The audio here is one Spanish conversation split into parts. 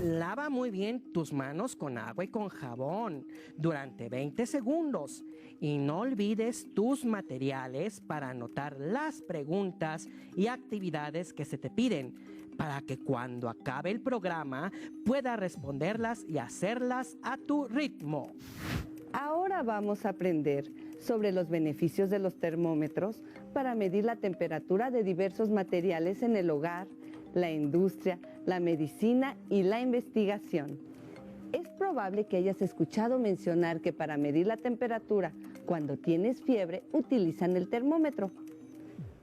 Lava muy bien tus manos con agua y con jabón durante 20 segundos y no olvides tus materiales para anotar las preguntas y actividades que se te piden para que cuando acabe el programa puedas responderlas y hacerlas a tu ritmo. Ahora vamos a aprender sobre los beneficios de los termómetros para medir la temperatura de diversos materiales en el hogar, la industria, la medicina y la investigación. Es probable que hayas escuchado mencionar que para medir la temperatura cuando tienes fiebre utilizan el termómetro.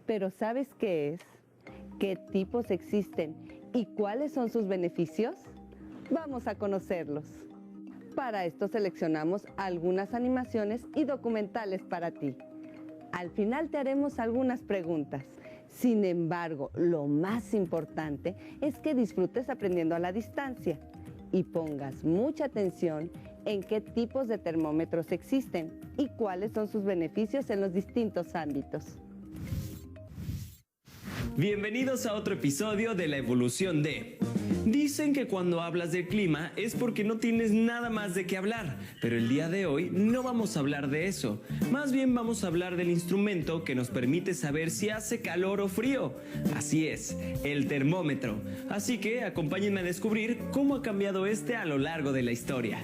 Pero ¿sabes qué es? ¿Qué tipos existen y cuáles son sus beneficios? Vamos a conocerlos. Para esto seleccionamos algunas animaciones y documentales para ti. Al final te haremos algunas preguntas. Sin embargo, lo más importante es que disfrutes aprendiendo a la distancia y pongas mucha atención en qué tipos de termómetros existen y cuáles son sus beneficios en los distintos ámbitos. Bienvenidos a otro episodio de La Evolución de... Dicen que cuando hablas del clima es porque no tienes nada más de qué hablar, pero el día de hoy no vamos a hablar de eso. Más bien vamos a hablar del instrumento que nos permite saber si hace calor o frío. Así es, el termómetro. Así que acompáñenme a descubrir cómo ha cambiado este a lo largo de la historia.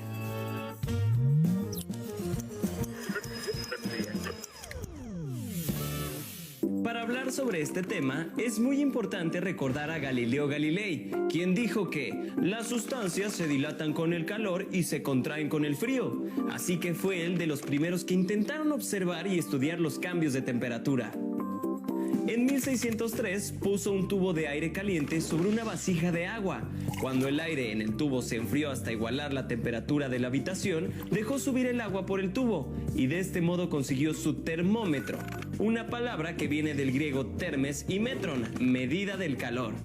Para hablar sobre este tema, es muy importante recordar a Galileo Galilei, quien dijo que las sustancias se dilatan con el calor y se contraen con el frío. Así que fue él de los primeros que intentaron observar y estudiar los cambios de temperatura. En 1603 puso un tubo de aire caliente sobre una vasija de agua. Cuando el aire en el tubo se enfrió hasta igualar la temperatura de la habitación, dejó subir el agua por el tubo y de este modo consiguió su termómetro, una palabra que viene del griego termes y metron, medida del calor.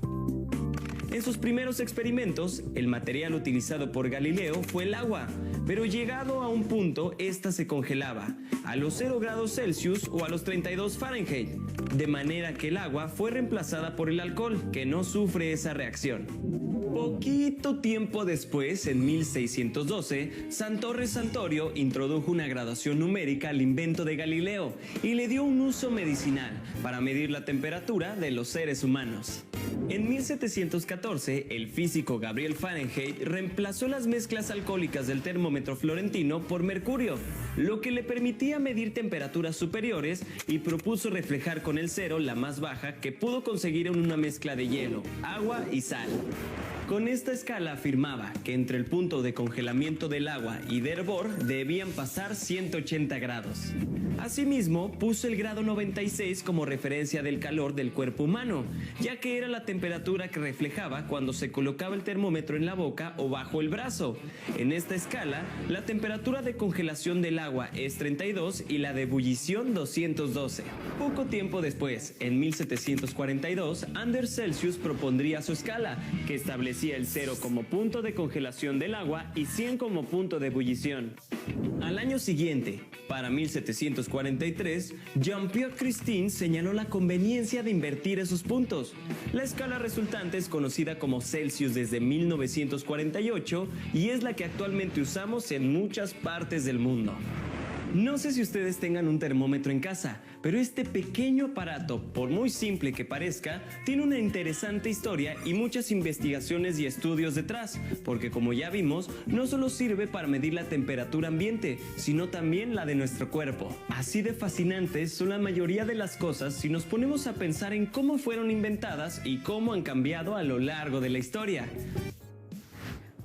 En sus primeros experimentos, el material utilizado por Galileo fue el agua, pero llegado a un punto, esta se congelaba, a los 0 grados Celsius o a los 32 Fahrenheit, de manera que el agua fue reemplazada por el alcohol, que no sufre esa reacción. Poquito tiempo después, en 1612, Santorre Santorio introdujo una graduación numérica al invento de Galileo y le dio un uso medicinal para medir la temperatura de los seres humanos. En 1714, el físico Gabriel Fahrenheit reemplazó las mezclas alcohólicas del termómetro florentino por mercurio, lo que le permitía medir temperaturas superiores y propuso reflejar con el cero la más baja que pudo conseguir en una mezcla de hielo, agua y sal. Con esta escala afirmaba que entre el punto de congelamiento del agua y de hervor debían pasar 180 grados. Asimismo, puso el grado 96 como referencia del calor del cuerpo humano, ya que era la temperatura que reflejaba cuando se colocaba el termómetro en la boca o bajo el brazo. En esta escala, la temperatura de congelación del agua es 32 y la de ebullición 212. Poco tiempo después, en 1742, Anders Celsius propondría su escala, que establecía el 0 como punto de congelación del agua y 100 como punto de ebullición. Al año siguiente, para 1743, Jean-Pierre Christine señaló la conveniencia de invertir esos puntos. La escala resultante es conocida como Celsius desde 1948 y es la que actualmente usamos en muchas partes del mundo. No sé si ustedes tengan un termómetro en casa, pero este pequeño aparato, por muy simple que parezca, tiene una interesante historia y muchas investigaciones y estudios detrás, porque como ya vimos, no solo sirve para medir la temperatura ambiente, sino también la de nuestro cuerpo. Así de fascinantes son la mayoría de las cosas si nos ponemos a pensar en cómo fueron inventadas y cómo han cambiado a lo largo de la historia.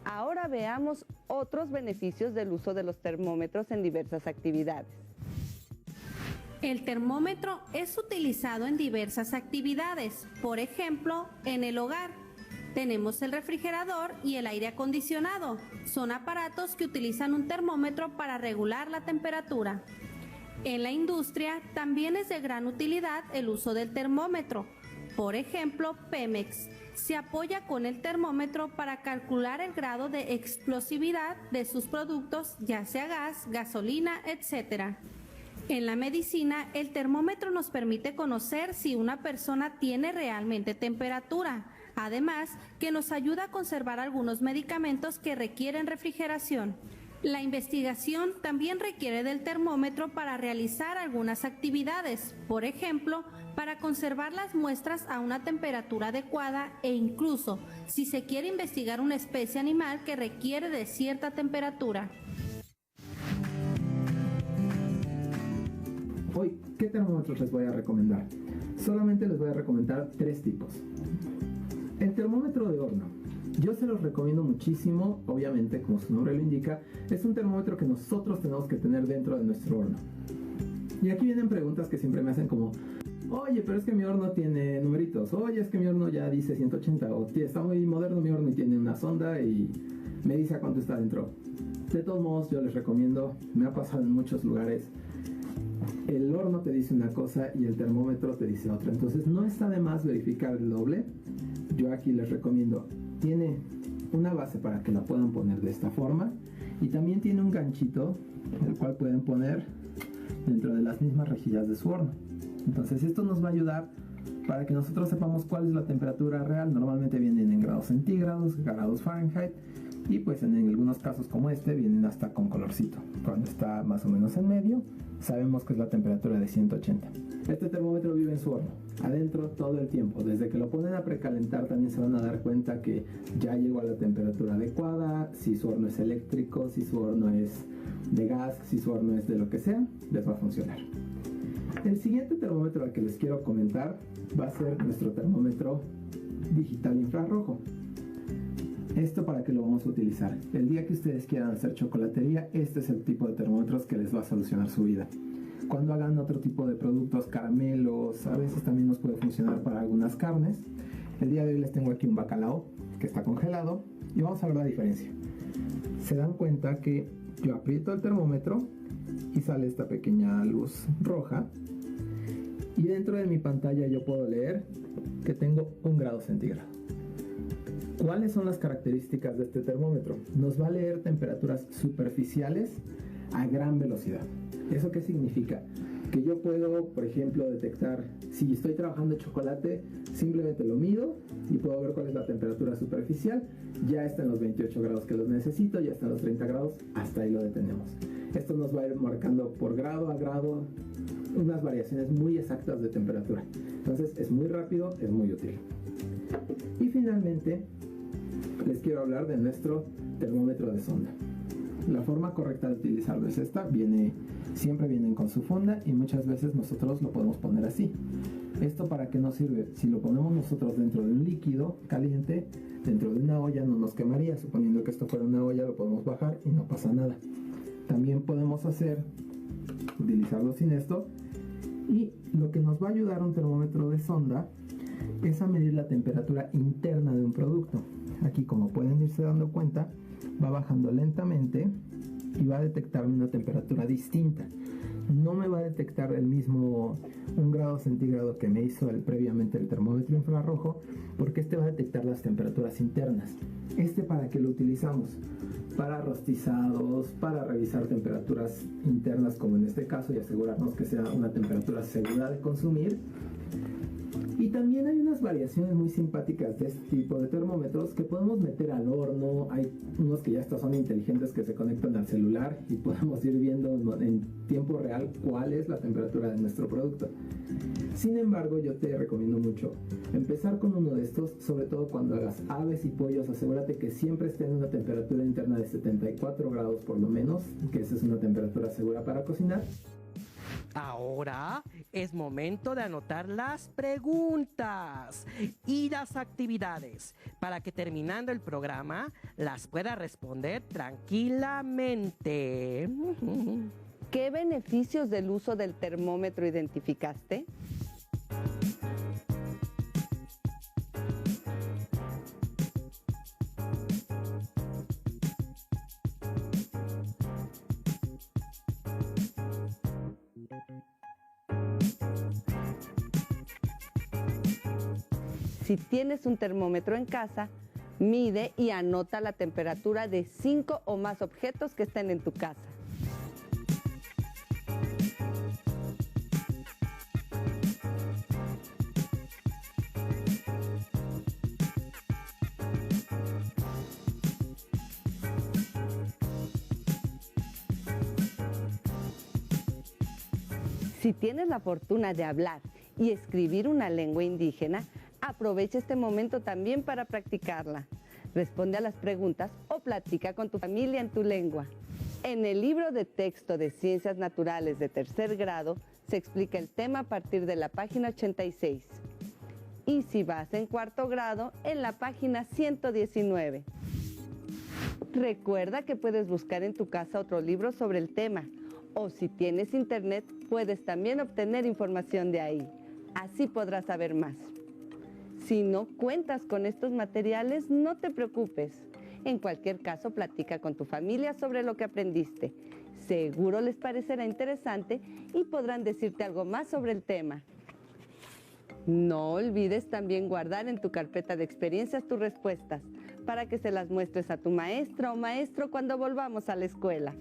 Ahora veamos otros beneficios del uso de los termómetros en diversas actividades. El termómetro es utilizado en diversas actividades, por ejemplo, en el hogar. Tenemos el refrigerador y el aire acondicionado. Son aparatos que utilizan un termómetro para regular la temperatura. En la industria también es de gran utilidad el uso del termómetro. Por ejemplo, Pemex se apoya con el termómetro para calcular el grado de explosividad de sus productos, ya sea gas, gasolina, etc. En la medicina, el termómetro nos permite conocer si una persona tiene realmente temperatura. Además, que nos ayuda a conservar algunos medicamentos que requieren refrigeración. La investigación también requiere del termómetro para realizar algunas actividades, por ejemplo, para conservar las muestras a una temperatura adecuada e incluso si se quiere investigar una especie animal que requiere de cierta temperatura. Hoy, ¿qué termómetros les voy a recomendar? Solamente les voy a recomendar 3 tipos. El termómetro de horno. Yo se los recomiendo muchísimo, obviamente, como su nombre lo indica, es un termómetro que nosotros tenemos que tener dentro de nuestro horno. Y aquí vienen preguntas que siempre me hacen como, oye, pero es que mi horno tiene numeritos, oye, es que mi horno ya dice 180, o está muy moderno mi horno y tiene una sonda y me dice a cuánto está dentro. De todos modos, yo les recomiendo, me ha pasado en muchos lugares, el horno te dice una cosa y el termómetro te dice otra, entonces no está de más verificar el doble. Yo aquí les recomiendo, tiene una base para que la puedan poner de esta forma y también tiene un ganchito el cual pueden poner dentro de las mismas rejillas de su horno. Entonces esto nos va a ayudar para que nosotros sepamos cuál es la temperatura real. Normalmente vienen en grados centígrados, grados Fahrenheit y pues en algunos casos como este vienen hasta con colorcito. Cuando está más o menos en medio sabemos que es la temperatura de 180. Este termómetro vive en su horno, adentro todo el tiempo. Desde que lo ponen a precalentar también se van a dar cuenta que ya llegó a la temperatura adecuada. Si su horno es eléctrico, si su horno es de gas, si su horno es de lo que sea, les va a funcionar. El siguiente termómetro al que les quiero comentar va a ser nuestro termómetro digital infrarrojo. ¿Esto para qué lo vamos a utilizar? El día que ustedes quieran hacer chocolatería, este es el tipo de termómetros que les va a solucionar su vida. Cuando hagan otro tipo de productos, caramelos, a veces también nos puede funcionar para algunas carnes. El día de hoy les tengo aquí un bacalao que está congelado y vamos a ver la diferencia. Se dan cuenta que yo aprieto el termómetro y sale esta pequeña luz roja y dentro de mi pantalla yo puedo leer que tengo 1 grado centígrado. ¿Cuáles son las características de este termómetro? Nos va a leer temperaturas superficiales a gran velocidad. ¿Eso qué significa? Que yo puedo, por ejemplo, detectar si estoy trabajando chocolate, simplemente lo mido y puedo ver cuál es la temperatura superficial. Ya está en los 28 grados que los necesito, ya está en los 30 grados, hasta ahí lo detenemos. Esto nos va a ir marcando por grado a grado unas variaciones muy exactas de temperatura. Entonces es muy rápido, es muy útil. Y finalmente les quiero hablar de nuestro termómetro de sonda. La forma correcta de utilizarlo es esta, siempre vienen con su funda y muchas veces nosotros lo podemos poner así. ¿Esto para qué nos sirve? Si lo ponemos nosotros dentro de un líquido caliente, dentro de una olla no nos quemaría. Suponiendo que esto fuera una olla lo podemos bajar y no pasa nada. También podemos utilizarlo sin esto, y lo que nos va a ayudar un termómetro de sonda es a medir la temperatura interna de un producto. Aquí, como pueden irse dando cuenta, va bajando lentamente y va a detectar una temperatura distinta. No me va a detectar el mismo 1 grado centígrado que me hizo previamente el termómetro infrarrojo, porque este va a detectar las temperaturas internas. ¿Para qué lo utilizamos? Para rostizados, para revisar temperaturas internas como en este caso y asegurarnos que sea una temperatura segura de consumir. Y también hay unas variaciones muy simpáticas de este tipo de termómetros que podemos meter al horno. Hay unos que ya son inteligentes que se conectan al celular y podemos ir viendo en tiempo real cuál es la temperatura de nuestro producto. Sin embargo, yo te recomiendo mucho empezar con uno de estos, sobre todo cuando hagas aves y pollos. Asegúrate que siempre esté en una temperatura interna de 74 grados por lo menos, que esa es una temperatura segura para cocinar. Ahora es momento de anotar las preguntas y las actividades para que terminando el programa las pueda responder tranquilamente. ¿Qué beneficios del uso del termómetro identificaste? Si tienes un termómetro en casa, mide y anota la temperatura de 5 o más objetos que estén en tu casa. Si tienes la fortuna de hablar y escribir una lengua indígena, aprovecha este momento también para practicarla. Responde a las preguntas o platica con tu familia en tu lengua. En el libro de texto de Ciencias Naturales de tercer grado se explica el tema a partir de la página 86. Y si vas en cuarto grado, en la página 119. Recuerda que puedes buscar en tu casa otro libro sobre el tema, o si tienes internet, puedes también obtener información de ahí. Así podrás saber más. Si no cuentas con estos materiales, no te preocupes. En cualquier caso, platica con tu familia sobre lo que aprendiste. Seguro les parecerá interesante y podrán decirte algo más sobre el tema. No olvides también guardar en tu carpeta de experiencias tus respuestas para que se las muestres a tu maestra o maestro cuando volvamos a la escuela.